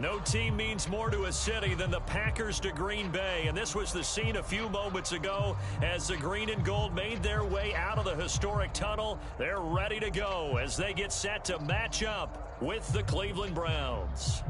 No team means more to a city than the Packers to Green Bay, and this was the scene a few moments ago as the green and gold made their way out of the historic tunnel. They're ready to go as they get set to match up with the Cleveland Browns.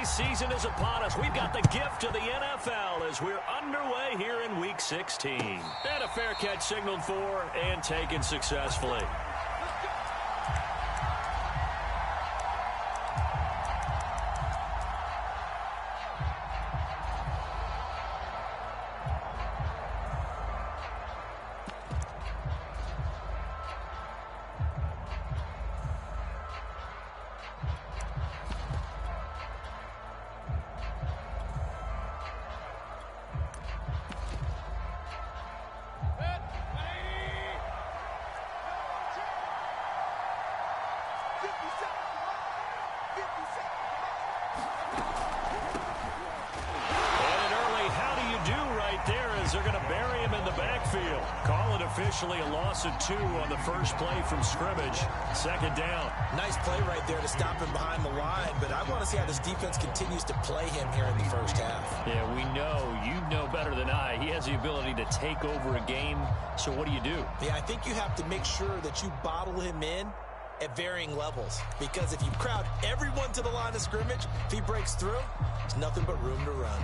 Season is upon us. We've got the gift of the NFL as we're underway here in Week 16. And a fair catch signaled for and taken successfully. They're going to bury him in the backfield. Call it officially a loss of 2 on the first play from scrimmage. Second down. Nice play right there to stop him behind the line, but I want to see how this defense continues to play him here in the first half. Yeah, we know. You know better than I. He has the ability to take over a game, so what do you do? Yeah, I think you have to make sure that you bottle him in at varying levels, because if you crowd everyone to the line of scrimmage, if he breaks through, there's nothing but room to run.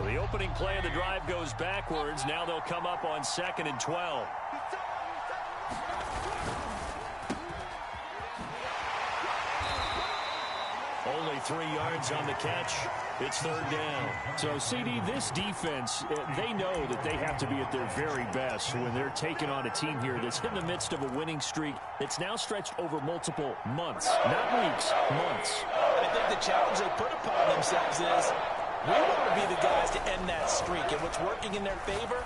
The opening play of the drive goes backwards. Now they'll come up on 2nd and 12. Only 3 yards on the catch. It's 3rd down. So, CD, this defense, they know that they have to be at their very best when they're taking on a team here that's in the midst of a winning streak that's now stretched over multiple months. Not weeks, months. I think the challenge they put upon themselves is we want to be the guys to end that streak. And what's working in their favor,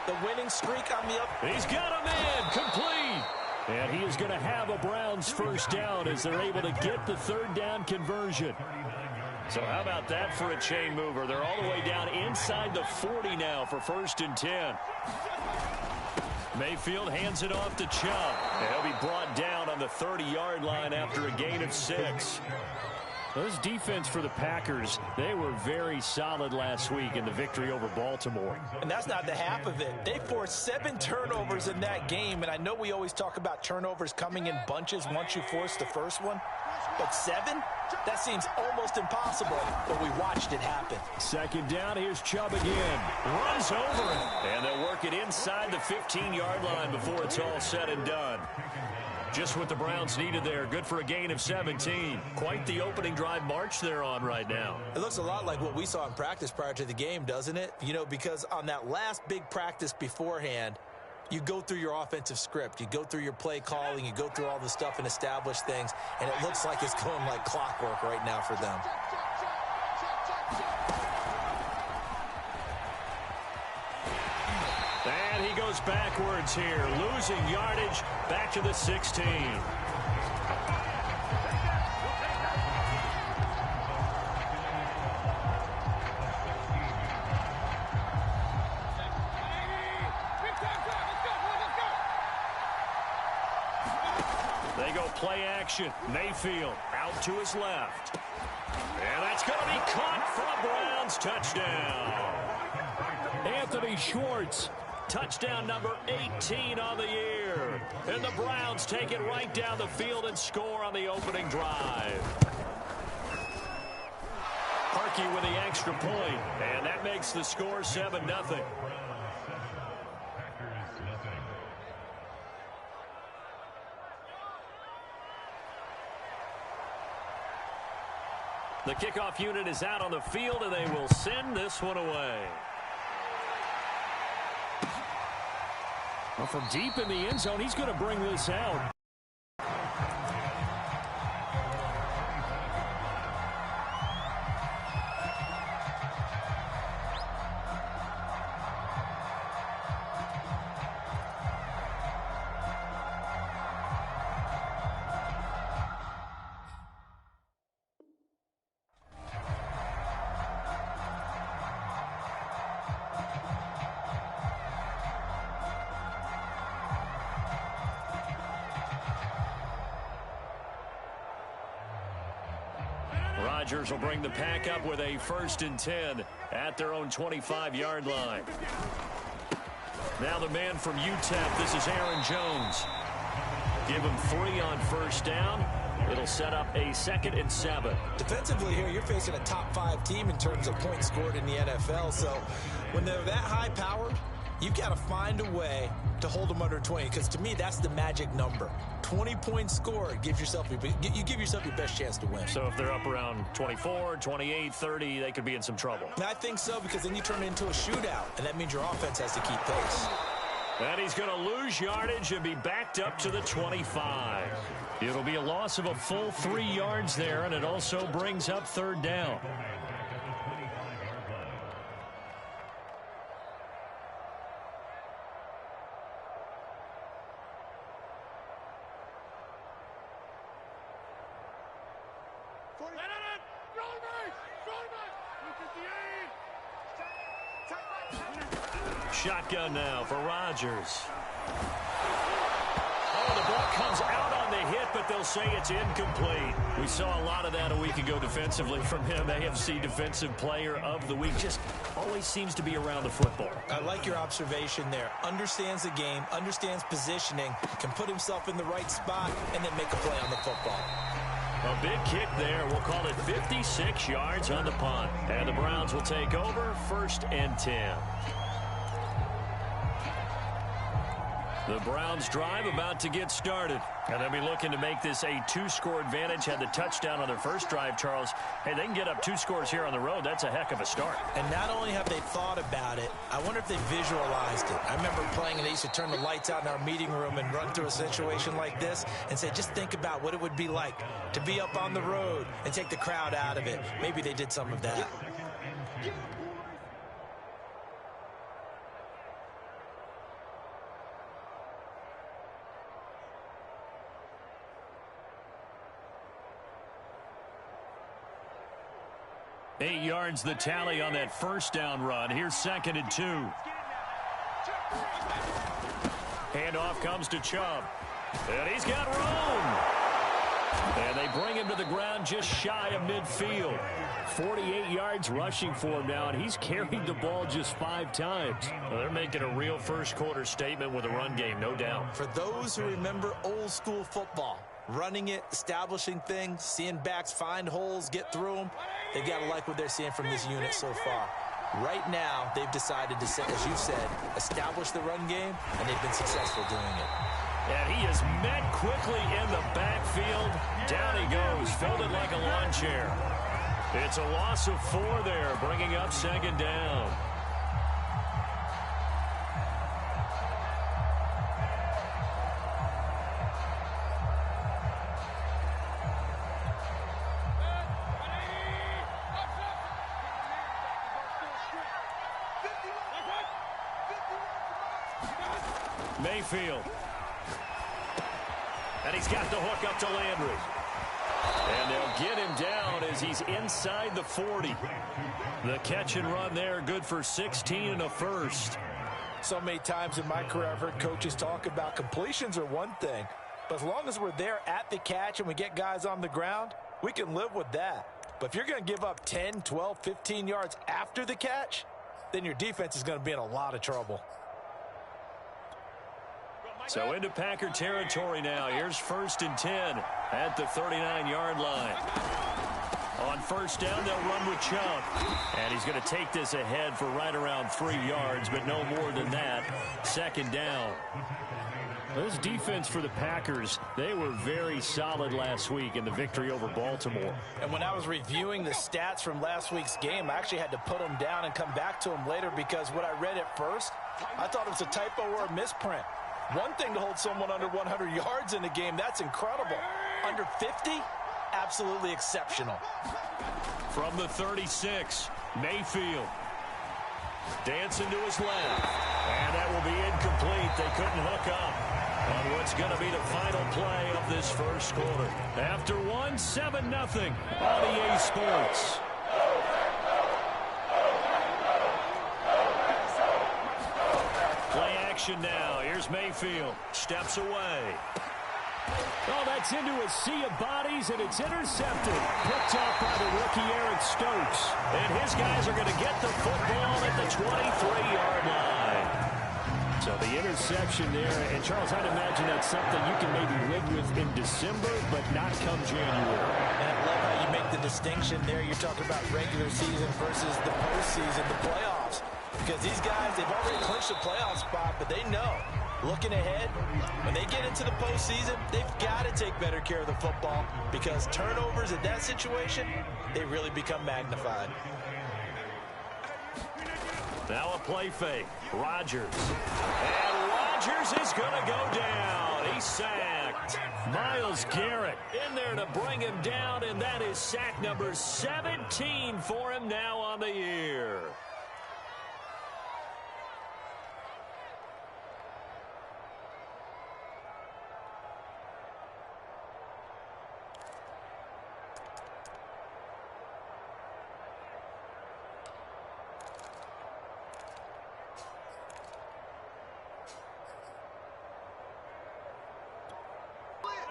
the winning streak on the up. He's got a man complete. And he is going to have a Browns first down as they're able to get the 3rd down conversion. So how about that for a chain mover? They're all the way down inside the 40 now for 1st and 10. Mayfield hands it off to Chubb. And he'll be brought down on the 30-yard line after a gain of 6. This defense for the Packers, they were very solid last week in the victory over Baltimore. And that's not the half of it. They forced 7 turnovers in that game, and I know we always talk about turnovers coming in bunches once you force the first one. But 7? That seems almost impossible, but we watched it happen. 2nd down, here's Chubb again. Runs over it. And they'll work it inside the 15-yard line before it's all said and done. Just what the Browns needed there. Good for a gain of 17. Quite the opening drive march they're on right now. It looks a lot like what we saw in practice prior to the game, doesn't it? You know, because on that last big practice beforehand, you go through your offensive script. You go through your play calling. You go through all the stuff and establish things. And it looks like it's going like clockwork right now for them. And he goes backwards here, losing yardage back to the 16. They go play action. Mayfield out to his left. And that's going to be caught for a Browns touchdown. Anthony Schwartz. Touchdown number 18 on the year. And the Browns take it right down the field and score on the opening drive. Harkey with the extra point, and that makes the score 7-0. The kickoff unit is out on the field, and they will send this one away. Well, from deep in the end zone, he's going to bring this out. Rodgers will bring the pack up with a 1st and 10 at their own 25-yard line. Now the man from UTEP, this is Aaron Jones. Give him 3 on 1st down. It'll set up a 2nd and 7. Defensively here, you're facing a top 5 team in terms of points scored in the NFL. So when they're that high-powered, you've got to find a way to hold them under 20, because to me, that's the magic number. 20 points scored, you give yourself your best chance to win. So if they're up around 24, 28, 30, they could be in some trouble. And I think so, because then you turn it into a shootout, and that means your offense has to keep pace. And he's going to lose yardage and be backed up to the 25. It'll be a loss of a full 3 yards there, and it also brings up 3rd down. Shotgun now for Rodgers. Oh, the ball comes out on the hit, but they'll say it's incomplete. We saw a lot of that a week ago defensively from him. AFC Defensive Player of the Week. Just always seems to be around the football. I like your observation there. Understands the game, understands positioning, can put himself in the right spot, and then make a play on the football. A big kick there. We'll call it 56 yards on the punt. And the Browns will take over 1st and 10. The Browns drive about to get started. And they'll be looking to make this a 2-score advantage. Had the touchdown on their first drive, Charles. Hey, they can get up 2 scores here on the road. That's a heck of a start. And not only have they thought about it, I wonder if they visualized it. I remember playing, and they used to turn the lights out in our meeting room and run through a situation like this and say, just think about what it would be like to be up on the road and take the crowd out of it. Maybe they did some of that. Eight yards the tally on that 1st down run. Here's 2nd and 2. Handoff comes to Chubb. And he's got room. And they bring him to the ground just shy of midfield. 48 yards rushing for him now, and he's carried the ball just 5 times. Well, they're making a real first-quarter statement with a run game, no doubt. For those who remember old-school football, running it, establishing things, seeing backs find holes, get through them, they've got to like what they're seeing from this unit so far. Right now, they've decided to, as you said, establish the run game, and they've been successful doing it. And he is met quickly in the backfield. Down he goes, folded like a lawn chair. It's a loss of 4 there, bringing up 2nd down. Mayfield. And he's got the hook up to Landry. And they'll get him down as he's inside the 40. The catch and run there, good for 16 and a 1st. So many times in my career, I've heard coaches talk about completions are one thing, but as long as we're there at the catch and we get guys on the ground, we can live with that. But if you're going to give up 10, 12, 15 yards after the catch, then your defense is going to be in a lot of trouble. So into Packer territory now. Here's 1st and 10 at the 39-yard line. On 1st down, they'll run with Chubb. And he's going to take this ahead for right around 3 yards, but no more than that. 2nd down. This defense for the Packers, they were very solid last week in the victory over Baltimore. And when I was reviewing the stats from last week's game, I actually had to put them down and come back to them later, because what I read at first, I thought it was a typo or a misprint. One thing to hold someone under 100 yards in a game, that's incredible. Under 50, absolutely exceptional. From the 36, Mayfield. Dancing to his left. And that will be incomplete. They couldn't hook up on what's going to be the final play of this first quarter. After one, 7-0 on EA Sports. Play action now. Here's Mayfield. Steps away. Oh, that's into a sea of bodies, and it's intercepted. Picked off by the rookie Eric Stokes. And his guys are going to get the football at the 23-yard line. So the interception there, and Charles, I'd imagine that's something you can maybe live with in December, but not come January. And I love how you make the distinction there. You're talking about regular season versus the postseason, the playoffs. Because these guys, they've already clinched a playoff spot, but they know, looking ahead, when they get into the postseason, they've got to take better care of the football because turnovers in that situation, they really become magnified. Now a play fake. Rodgers. And Rodgers is going to go down. He's sacked. Myles Garrett in there to bring him down, and that is sack number 17 for him now on the year.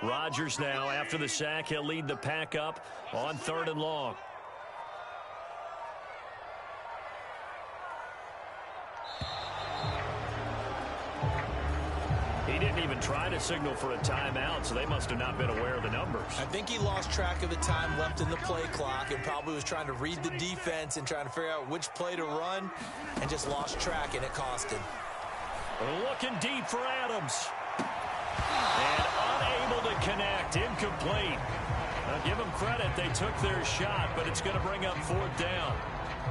Rodgers now, after the sack, he'll lead the pack up on 3rd and long. He didn't even try to signal for a timeout, so they must have not been aware of the numbers. I think he lost track of the time left in the play clock and probably was trying to read the defense and trying to figure out which play to run and just lost track, and it cost him. Looking deep for Adams. And unable to connect. Incomplete. Now give them credit. They took their shot, but it's going to bring up 4th down.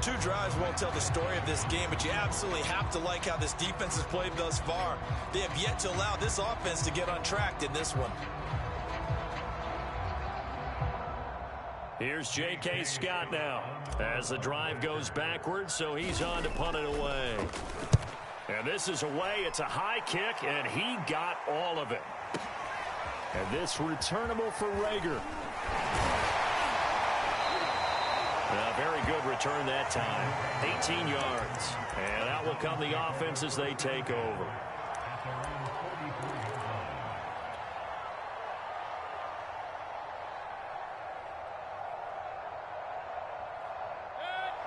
2 drives won't tell the story of this game, but you absolutely have to like how this defense has played thus far. They have yet to allow this offense to get untracked in this one. Here's J.K. Scott now as the drive goes backwards, so he's on to punt it away. And this is away. It's a high kick, and he got all of it. And this returnable for Rager. Very good return that time. 18 yards. And out will come the offense as they take over.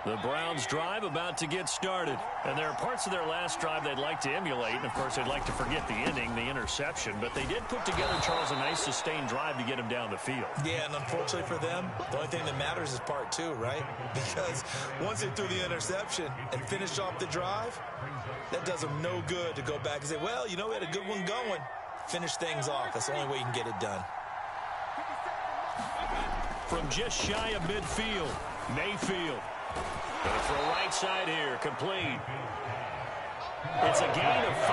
The Browns drive about to get started. And there are parts of their last drive they'd like to emulate. And, of course, they'd like to forget the ending, the interception. But they did put together, Charles, a nice sustained drive to get him down the field. Yeah, and unfortunately for them, the only thing that matters is part 2, right? Because once they threw the interception and finished off the drive, that does them no good to go back and say, well, you know, we had a good one going. Finish things off. That's the only way you can get it done. From just shy of midfield, Mayfield. Going to throw right side here, complete. It's a gain of 5,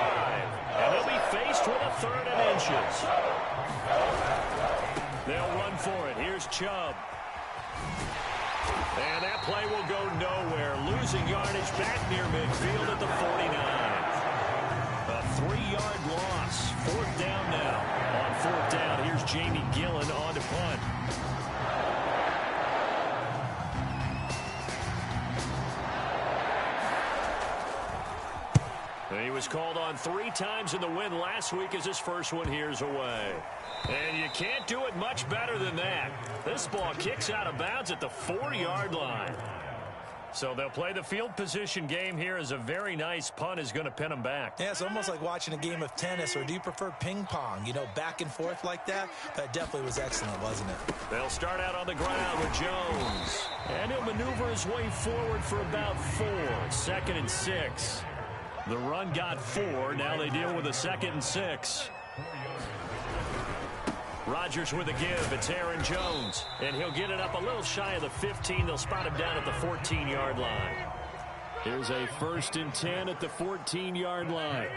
and they'll be faced with a 3rd and inches. They'll run for it. Here's Chubb. And that play will go nowhere. Losing yardage back near midfield at the 49. A 3-yard loss. 4th down now. On 4th down, here's Jamie Gillen on to punt. He was called on 3 times in the win last week as his first one here's away. And you can't do it much better than that. This ball kicks out of bounds at the 4-yard line. So they'll play the field position game here as a very nice punt is going to pin them back. Yeah, it's almost like watching a game of tennis, or do you prefer ping pong? You know, back and forth like that? That definitely was excellent, wasn't it? They'll start out on the ground with Jones. And he'll maneuver his way forward for about 4. 2nd and 6. The run got 4. Now they deal with a 2nd and 6. Rodgers with a give. It's Aaron Jones. And he'll get it up a little shy of the 15. They'll spot him down at the 14-yard line. Here's a 1st and 10 at the 14-yard line.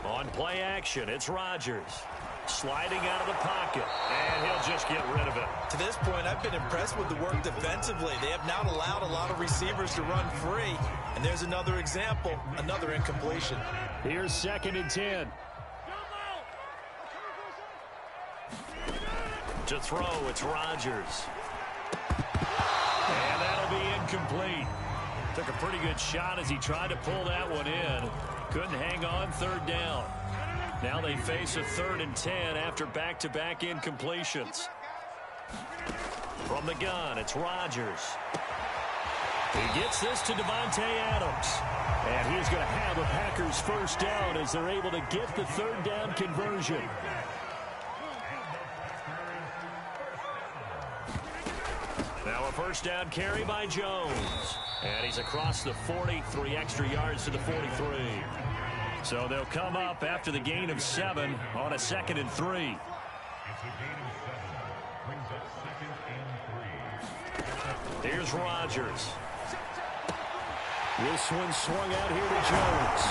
On play action, it's Rodgers. Sliding out of the pocket, and he'll just get rid of it. To this point, I've been impressed with the work defensively. They have not allowed a lot of receivers to run free. And there's another example, another incompletion. Here's 2nd and 10. To throw, it's Rodgers. And that'll be incomplete. Took a pretty good shot as he tried to pull that one in. Couldn't hang on, 3rd down. Now they face a 3rd and 10 after back-to-back incompletions. From the gun, it's Rodgers. He gets this to Davante Adams. And he's going to have a Packers 1st down as they're able to get the 3rd down conversion. Now a 1st down carry by Jones. And he's across the 40, 3 extra yards to the 43. So they'll come up after the gain of 7 on a 2nd and 3. Here's Rodgers. This one swung out here to Jones.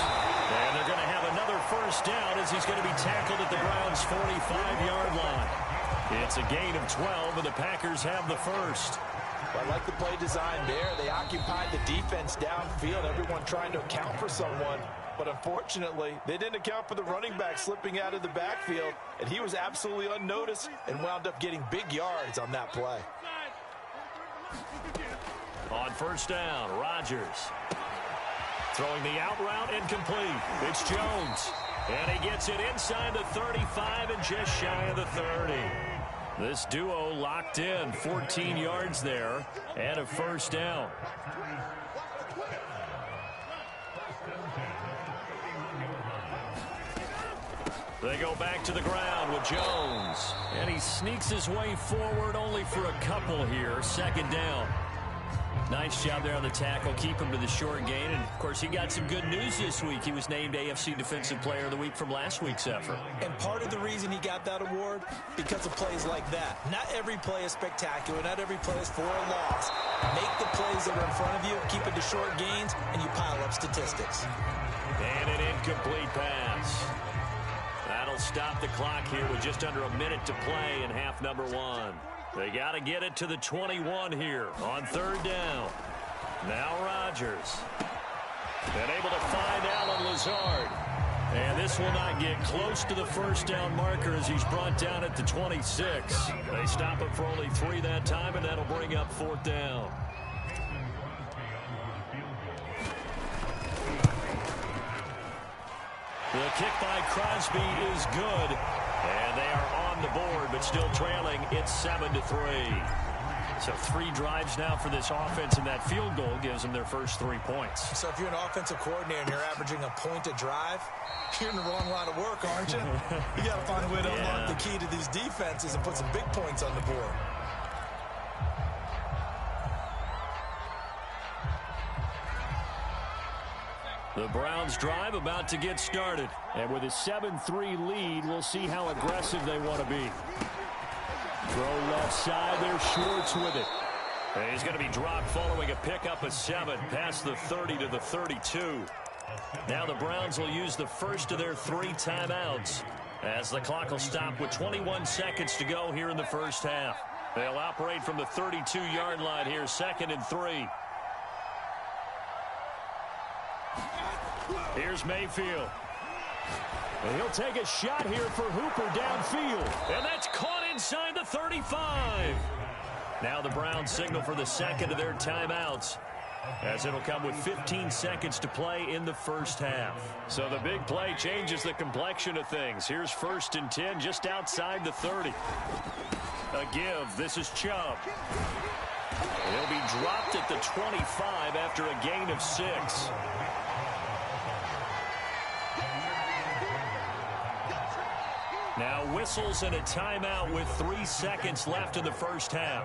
And they're going to have another 1st down as he's going to be tackled at the Browns' 45-yard line. It's a gain of 12, and the Packers have the 1st. I like the play design there. They occupied the defense downfield, everyone trying to account for someone. But unfortunately, they didn't account for the running back slipping out of the backfield, and he was absolutely unnoticed and wound up getting big yards on that play. On 1st down, Rodgers. Throwing the out route, incomplete. It's Jones. And he gets it inside the 35 and just shy of the 30. This duo locked in, 14 yards there, and a 1st down. They go back to the ground with Jones. And he sneaks his way forward only for a couple here. 2nd down. Nice job there on the tackle. Keep him to the short gain. And, of course, he got some good news this week. He was named AFC Defensive Player of the Week from last week's effort. And part of the reason he got that award, because of plays like that. Not every play is spectacular. Not every play is for a loss. Make the plays that are in front of you, keep it to short gains, and you pile up statistics. And an incomplete pass. That'll stop the clock here with just under a minute to play in half number 1. They got to get it to the 21 here on 3rd down. Now Rodgers. And able to find Allen Lazard. And this will not get close to the 1st down marker as he's brought down at the 26. They stop him for only 3 that time, and that'll bring up 4th down. The kick by Crosby is good. And they are on the board, but still trailing. It's 7-3. So 3 drives now for this offense, and that field goal gives them their first 3 points. So if you're an offensive coordinator and you're averaging a point a drive, you're in the wrong line of work, aren't you? You got to find a way to unlock the key to these defenses and put some big points on the board. The Browns drive about to get started. And with a 7-3 lead, we'll see how aggressive they want to be. Throw left side, there's Schwartz with it. And he's going to be dropped following a pickup of 7 past the 30 to the 32. Now the Browns will use the first of their 3 timeouts as the clock will stop with 21 seconds to go here in the first half. They'll operate from the 32-yard line here, 2nd and 3. Here's Mayfield. And he'll take a shot here for Hooper downfield. And that's caught inside the 35. Now the Browns signal for the second of their timeouts, as it'll come with 15 seconds to play in the first half. So the big play changes the complexion of things. Here's 1st and 10 just outside the 30. A give. This is Chubb. He'll be dropped at the 25 after a gain of 6. Now whistles and a timeout with 3 seconds left in the first half.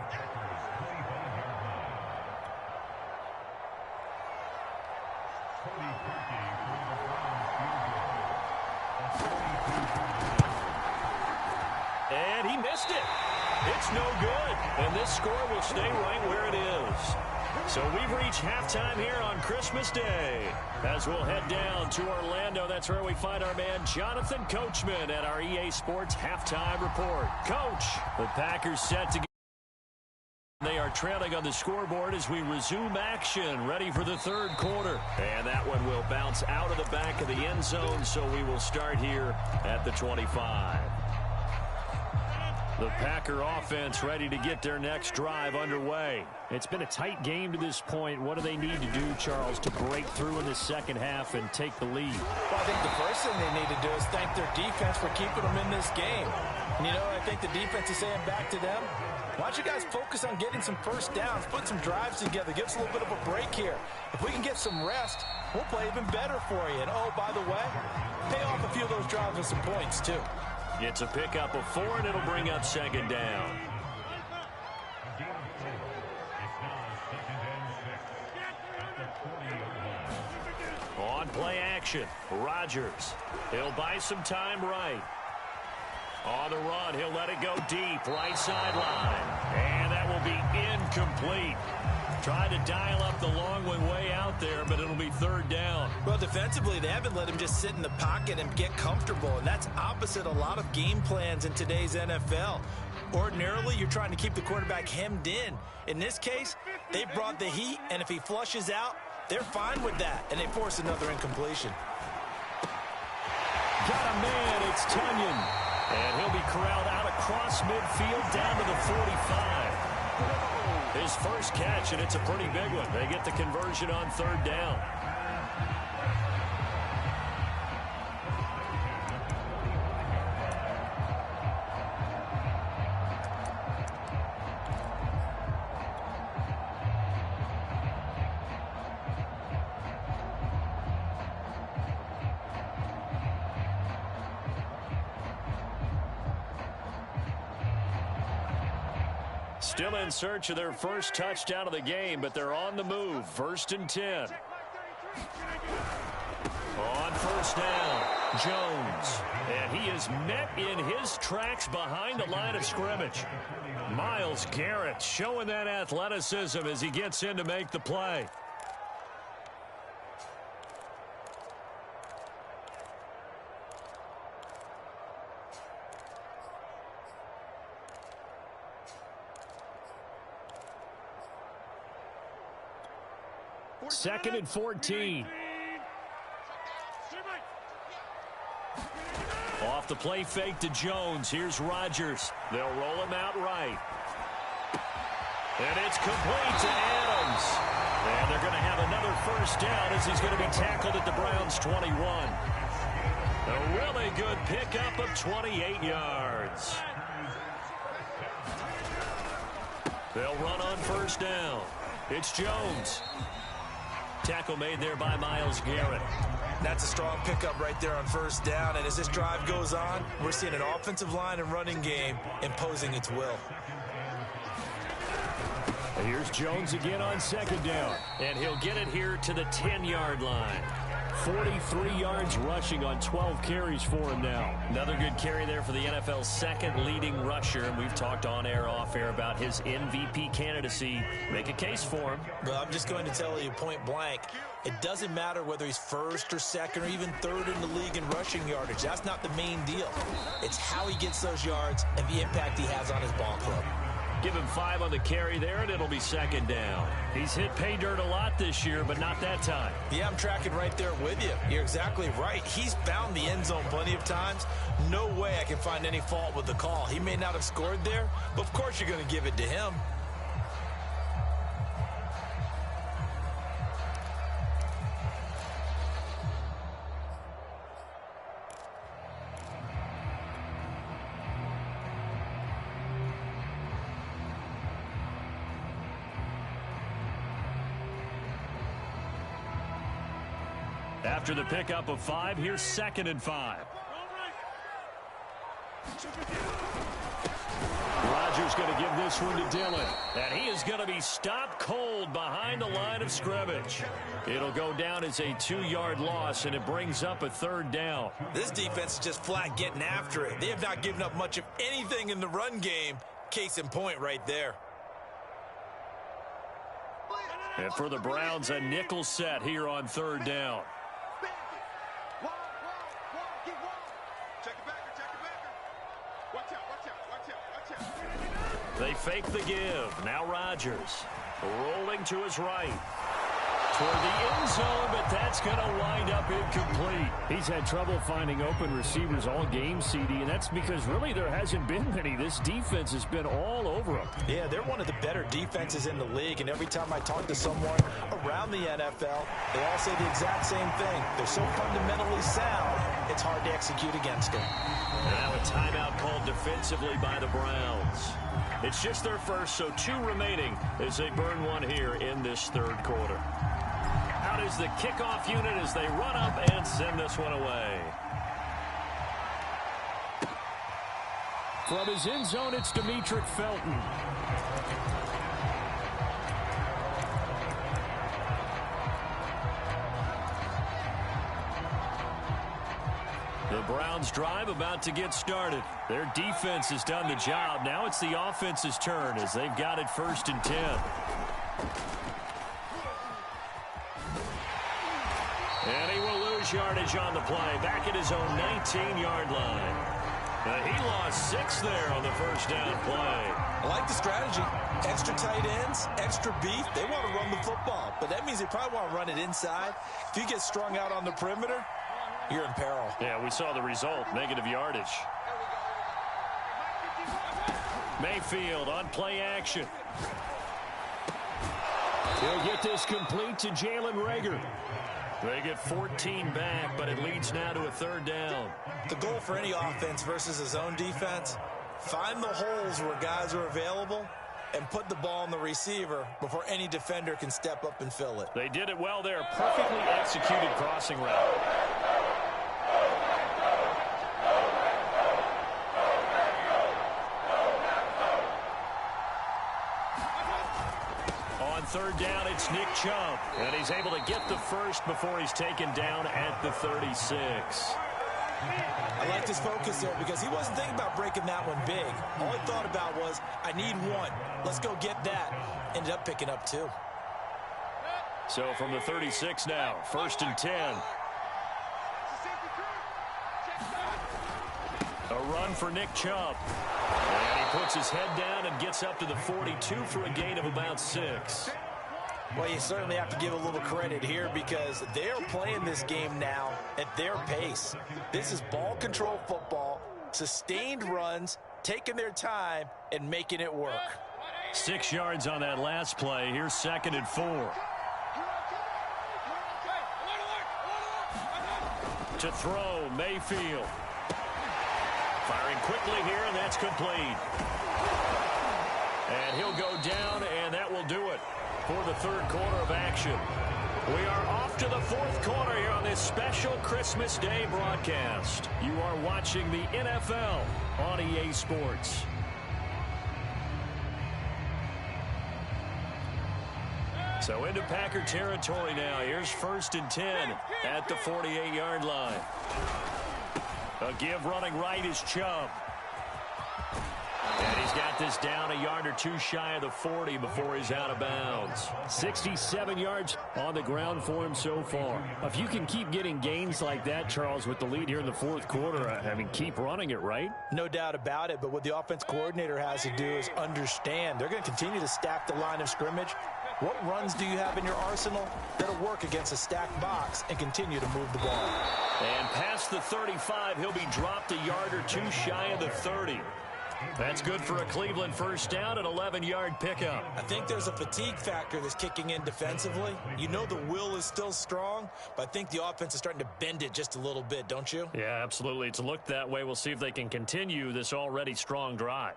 And he missed it. It's no good. And this score will stay right where it is. So we've reached halftime here on Christmas Day. As we'll head down to Orlando, that's where we find our man Jonathan Coachman at our EA Sports Halftime Report. Coach, the Packers set to get. They are trailing on the scoreboard as we resume action, ready for the third quarter. And that one will bounce out of the back of the end zone, so we will start here at the 25. The Packer offense ready to get their next drive underway. It's been a tight game to this point. What do they need to do, Charles, to break through in the second half and take the lead? Well, I think the first thing they need to do is thank their defense for keeping them in this game. And, you know, I think the defense is saying back to them, why don't you guys focus on getting some first downs, put some drives together, give us a little bit of a break here. If we can get some rest, we'll play even better for you. And, oh, by the way, pay off a few of those drives with some points, too. It's a pickup of 4, and it'll bring up second down. On play action, Rodgers. He'll buy some time right. On the run, he'll let it go deep, right sideline. And that will be incomplete. Trying to dial up the long one way out there, but it'll be third down. Well, defensively, they haven't let him just sit in the pocket and get comfortable, and that's opposite a lot of game plans in today's NFL. Ordinarily, you're trying to keep the quarterback hemmed in. In this case, they brought the heat, and if he flushes out, they're fine with that, and they force another incompletion. Got a man, it's Tunyon. And he'll be corralled out across midfield down to the 45. His first catch, and it's a pretty big one. They get the conversion on third down. Still in search of their first touchdown of the game, but they're on the move. 1st and 10. On first down, Jones. And he is met in his tracks behind the line of scrimmage. Myles Garrett showing that athleticism as he gets in to make the play. Second and 14. Off the play fake to Jones. Here's Rodgers. They'll roll him out right. And it's complete to Adams. And they're going to have another first down as he's going to be tackled at the Browns' 21. A really good pickup of 28 yards. They'll run on first down. It's Jones. Tackle made there by Myles Garrett. That's a strong pickup right there on first down. And as this drive goes on, we're seeing an offensive line and running game imposing its will. And here's Jones again on second down. And he'll get it here to the 10-yard line. 43 yards rushing on 12 carries for him now. Another good carry there for the NFL's second leading rusher. And we've talked on air, off air about his MVP candidacy. Make a case for him. Well, I'm just going to tell you point blank. It doesn't matter whether he's first or second or even third in the league in rushing yardage. That's not the main deal. It's how he gets those yards and the impact he has on his ball club. Give him 5 on the carry there, and it'll be second down. He's hit pay dirt a lot this year, but not that time. Yeah, I'm tracking right there with you. You're exactly right. He's found the end zone plenty of times. No way I can find any fault with the call. He may not have scored there, but of course you're going to give it to him. After the pickup of 5, here's 2nd and 5. Rodgers going to give this one to Dillon. And he is going to be stopped cold behind the line of scrimmage. It'll go down as a 2-yard loss, and it brings up a third down. This defense is just flat getting after it. They have not given up much of anything in the run game. Case in point right there. And for the Browns, a nickel set here on third down. They fake the give. Now Rodgers rolling to his right. Toward the end zone, but that's going to wind up incomplete. He's had trouble finding open receivers all game, CD, and that's because really there hasn't been many. This defense has been all over them. Yeah, they're one of the better defenses in the league, and every time I talk to someone around the NFL, they all say the exact same thing. They're so fundamentally sound, it's hard to execute against them. Now a timeout called defensively by the Browns. It's just their first, so 2 remaining as they burn one here in this third quarter. Out is the kickoff unit as they run up and send this one away. From his end zone, it's Demetric Felton. The Browns drive about to get started. Their defense has done the job. Now it's the offense's turn as they've got it 1st and 10. And he will lose yardage on the play. Back at his own 19-yard line. He lost 6 there on the first down play. I like the strategy. Extra tight ends, extra beef. They want to run the football, but that means they probably want to run it inside. If you get strung out on the perimeter, you're in peril. Yeah, we saw the result. Negative yardage. Mayfield on play action. He'll get this complete to Jalen Reagor. They get 14 back, but it leads now to a 3rd down. The goal for any offense versus a zone defense, find the holes where guys are available and put the ball on the receiver before any defender can step up and fill it. They did it well there. Perfectly executed crossing route. On 3rd down, it's Nick Chubb. And he's able to get the first before he's taken down at the 36. I liked his focus there because he wasn't thinking about breaking that one big. All he thought about was, I need 1. Let's go get that. Ended up picking up 2. So from the 36 now, 1st and 10. A run for Nick Chubb. And he puts his head down and gets up to the 42 for a gain of about 6. Well, you certainly have to give a little credit here because they're playing this game now at their pace. This is ball control football, sustained runs, taking their time, and making it work. 6 yards on that last play. Here's 2nd and 4. To throw, Mayfield. Firing quickly here, and that's complete. And he'll go down, and that will do it for the 3rd quarter of action. We are off to the 4th quarter here on this special Christmas Day broadcast. You are watching the NFL on EA Sports. So into Packer territory now. Here's 1st and 10 at the 48-yard line. A give running right is Chubb. And he's got this down a yard or 2 shy of the 40 before he's out of bounds. 67 yards on the ground for him so far. If you can keep getting gains like that, Charles, with the lead here in the 4th quarter, I mean, keep running it, right? No doubt about it, but what the offense coordinator has to do is understand. They're going to continue to stack the line of scrimmage. What runs do you have in your arsenal that'll work against a stacked box and continue to move the ball? And past the 35, he'll be dropped a yard or 2 shy of the 30. That's good for a Cleveland first down, an 11-yard pickup. I think there's a fatigue factor that's kicking in defensively. You know the will is still strong, but I think the offense is starting to bend it just a little bit, don't you? Yeah, absolutely. It's looked that way. We'll see if they can continue this already strong drive.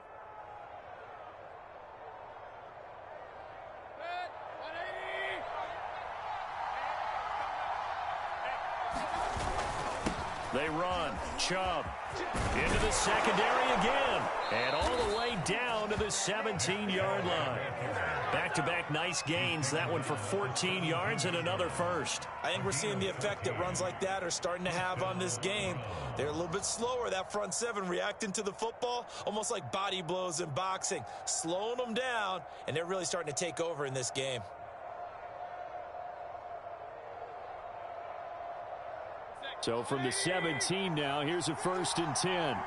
They run. Chubb into the secondary again. And all the way down to the 17-yard line. Back-to-back nice gains. That one for 14 yards and another first. I think we're seeing the effect that runs like that are starting to have on this game. They're a little bit slower, that front 7, reacting to the football, almost like body blows in boxing. Slowing them down, and they're really starting to take over in this game. So from the 17 now, here's a 1st and 10.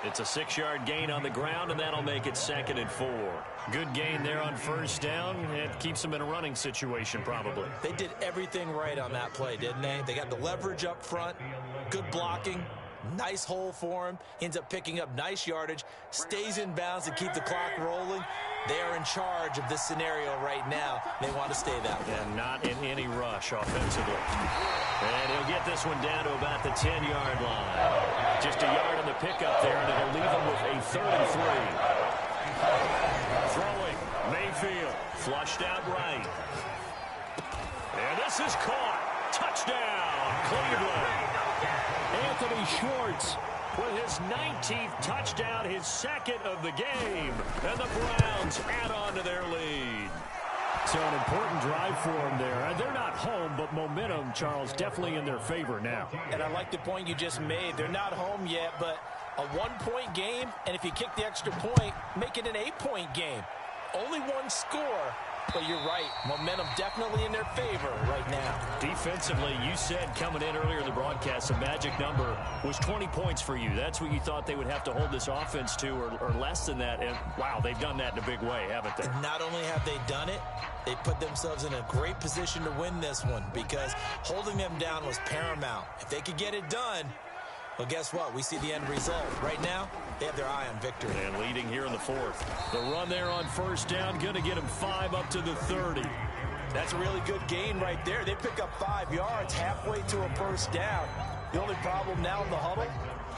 It's a 6-yard gain on the ground, and that'll make it 2nd and 4. Good gain there on 1st down. It keeps them in a running situation, probably. They did everything right on that play, didn't they? They got the leverage up front, good blocking, nice hole for him, ends up picking up nice yardage, stays in bounds to keep the clock rolling. They are in charge of this scenario right now. They want to stay that way. And not in any rush offensively. And he'll get this one down to about the 10-yard line. Just a yard on the pickup there, and it'll leave him with a 3rd and 3. Throwing, Mayfield. Flushed out right. And this is caught. Touchdown, Cleveland. Anthony Schwartz with his 19th touchdown, his 2nd of the game. And the Browns add on to their lead. So an important drive for them there. They're not home, but momentum, Charles, definitely in their favor now. And I like the point you just made. They're not home yet, but a 1-point game, and if you kick the extra point, make it an 8-point game. Only one score, but you're right. Momentum definitely in their favor right now. Defensively, you said coming in earlier in the broadcast, the magic number was 20 points for you. That's what you thought they would have to hold this offense to, or less than that. And, wow, they've done that in a big way, haven't they? And not only have they done it, they put themselves in a great position to win this one because holding them down was paramount. If they could get it done, well, guess what? We see the end result. Right now, they have their eye on victory. And leading here in the 4th. The run there on 1st down, going to get him 5 up to the 30. That's a really good gain right there. They pick up 5 yards halfway to a 1st down. The only problem now in the huddle,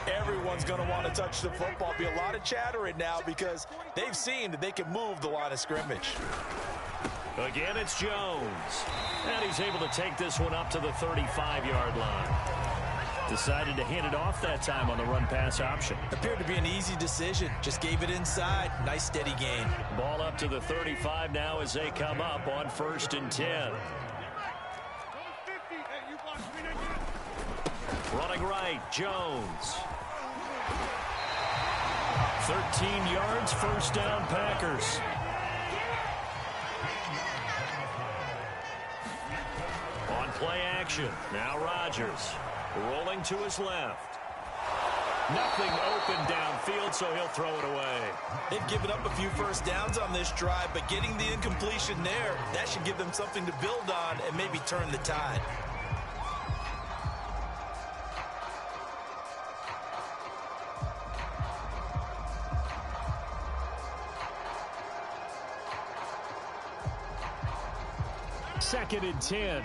everyone's going to want to touch the football. Be a lot of chattering now because they've seen that they can move the line of scrimmage. Again, it's Jones. And he's able to take this one up to the 35-yard line. Decided to hand it off that time on the run-pass option. Appeared to be an easy decision. Just gave it inside. Nice steady gain. Ball up to the 35 now as they come up on 1st and 10. Running right, Jones. 13 yards, 1st down, Packers. On play action, now Rodgers. Rolling to his left. Nothing open downfield, so he'll throw it away. They've given up a few 1st downs on this drive, but getting the incompletion there, that should give them something to build on and maybe turn the tide. Second and 10.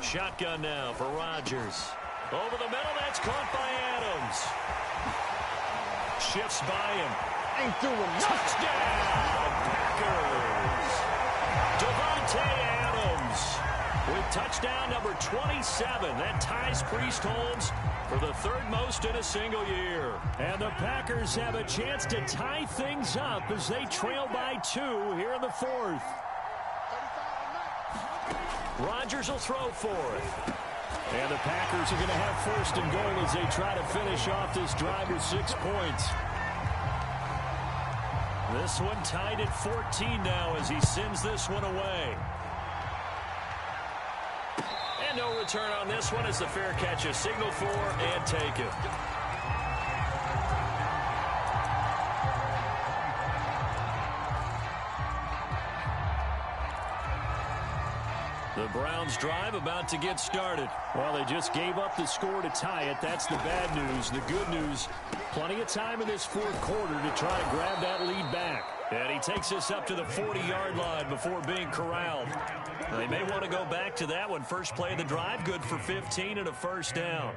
Shotgun now for Rodgers. Over the middle, that's caught by Adams. Shifts by him. Ain't through him. Touchdown, Packers. Devontae Adams with touchdown number 27. That ties Priest Holmes for the 3rd most in a single year. And the Packers have a chance to tie things up as they trail by 2 here in the 4th. Rodgers will throw for it. And the Packers are going to have 1st and goal as they try to finish off this drive with 6 points. This one tied at 14 now as he sends this one away. And no return on this one as the fair catch is signaled for and taken. The Browns drive about to get started. Well, they just gave up the score to tie it. That's the bad news. The good news, plenty of time in this 4th quarter to try to grab that lead back. And he takes us up to the 40-yard line before being corralled. They may want to go back to that one. First play of the drive, good for 15 and a 1st down.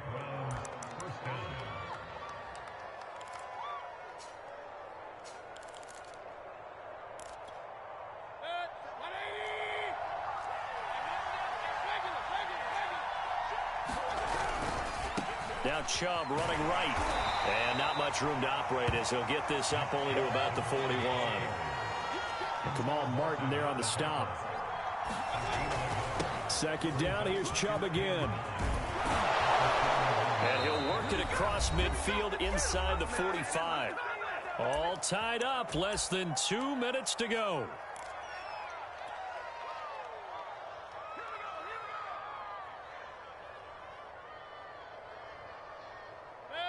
Now Chubb running right. And not much room to operate as he'll get this up only to about the 41. Kamal Martin there on the stop. 2nd down, here's Chubb again. And he'll work it across midfield inside the 45. All tied up, less than 2 minutes to go.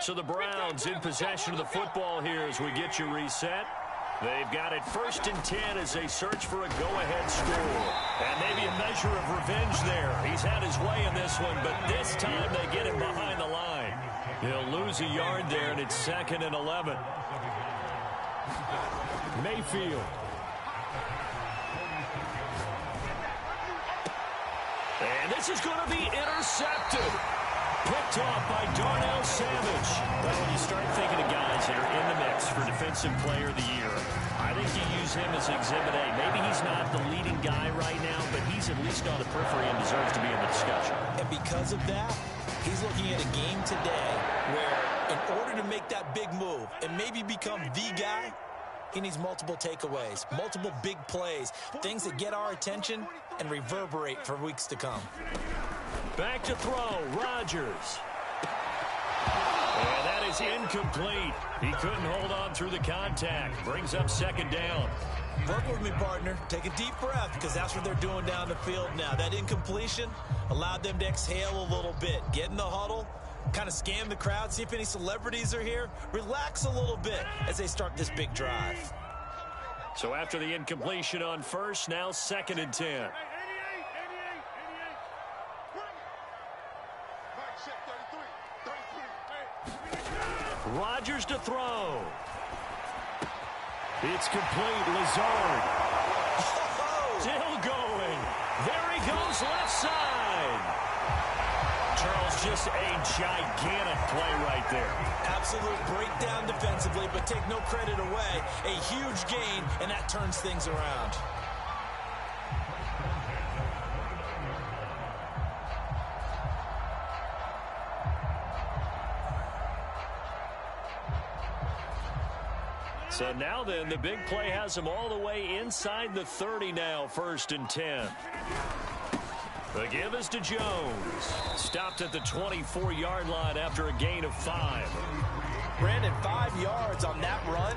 So the Browns in possession of the football here as we get you reset. They've got it 1st and 10 as they search for a go-ahead score. And maybe a measure of revenge there. He's had his way in this one, but this time they get him behind the line. He'll lose a yard there, and it's 2nd and 11. Mayfield. And this is going to be intercepted. Picked off by Darnell Savage. Well, when you start thinking of guys that are in the mix for Defensive Player of the Year, I think you use him as Exhibit A. Maybe he's not the leading guy right now, but he's at least on the periphery and deserves to be in the discussion. And because of that, he's looking at a game today where in order to make that big move and maybe become the guy, he needs multiple takeaways, multiple big plays, things that get our attention and reverberate for weeks to come. Back to throw, Rodgers. And that is incomplete. He couldn't hold on through the contact. Brings up 2nd down. Work with me, partner. Take a deep breath because that's what they're doing down the field now. That incompletion allowed them to exhale a little bit. Get in the huddle, kind of scan the crowd, see if any celebrities are here. Relax a little bit as they start this big drive. So after the incompletion on 1st, now 2nd and 10. Rodgers to throw. It's complete. Lazard. Still going. There he goes, left side. Charles, just a gigantic play right there. Absolute breakdown defensively, but take no credit away. A huge gain, and that turns things around. So now then, the big play has him all the way inside the 30 now, 1st and 10. The give is to Jones. Stopped at the 24-yard line after a gain of 5. Brandon, 5 yards on that run.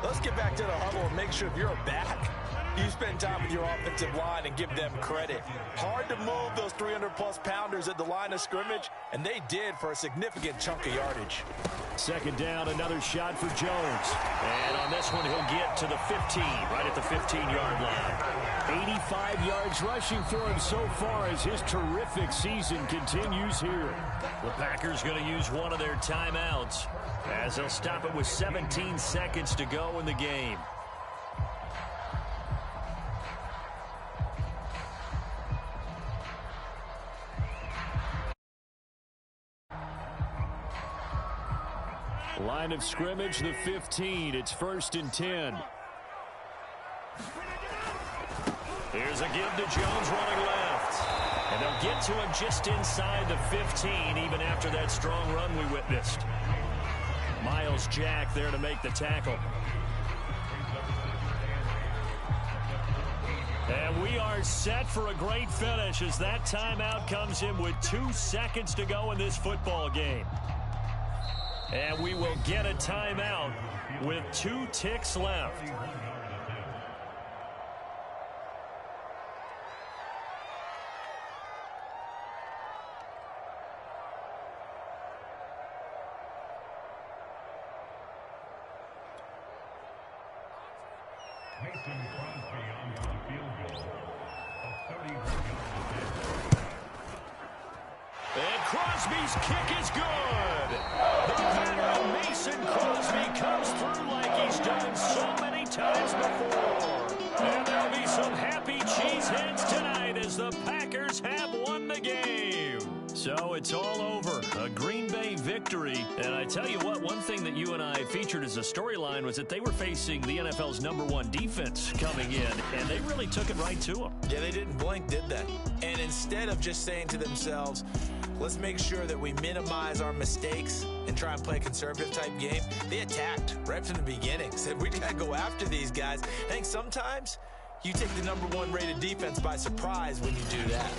Let's get back to the huddle and make sure if you're a back, you spend time with your offensive line and give them credit. Hard to move those 300-plus pounders at the line of scrimmage, and they did for a significant chunk of yardage. 2nd down, another shot for Jones. And on this one, he'll get to the 15, right at the 15-yard line. 85 yards rushing for him so far as his terrific season continues here. The Packers going to use one of their timeouts as they'll stop it with 17 seconds to go in the game. Line of scrimmage, the 15. It's 1st and 10. Here's a give to Jones running left. And they'll get to him just inside the 15, even after that strong run we witnessed. Myles Jack there to make the tackle. And we are set for a great finish as that timeout comes in with 2 seconds to go in this football game. And we will get a timeout with 2 ticks left. And Crosby's kick is good. The veteran Mason Crosby comes through like he's done so many times before. And there'll be some happy cheeseheads tonight as the Packers have won the game. So it's all over. A Green Bay victory. And I tell you what, one thing that you and I featured as a storyline was that they were facing the NFL's #1 defense coming in, and they really took it right to them. Yeah, they didn't blink, did they? And instead of just saying to themselves, let's make sure that we minimize our mistakes and try and play a conservative-type game, they attacked right from the beginning. Said, we got to go after these guys. I think sometimes you take the #1 rated defense by surprise when you do that.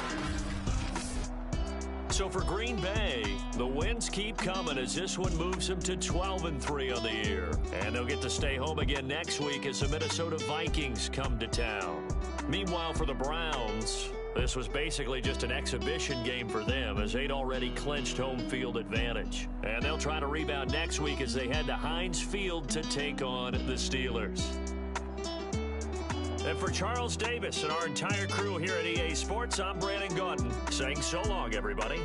So for Green Bay, the wins keep coming as this one moves them to 12-3 on the year. And they'll get to stay home again next week as the Minnesota Vikings come to town. Meanwhile, for the Browns, this was basically just an exhibition game for them as they'd already clinched home field advantage. And they'll try to rebound next week as they head to Heinz Field to take on the Steelers. And for Charles Davis and our entire crew here at EA Sports, I'm Brandon Gaudin saying so long, everybody.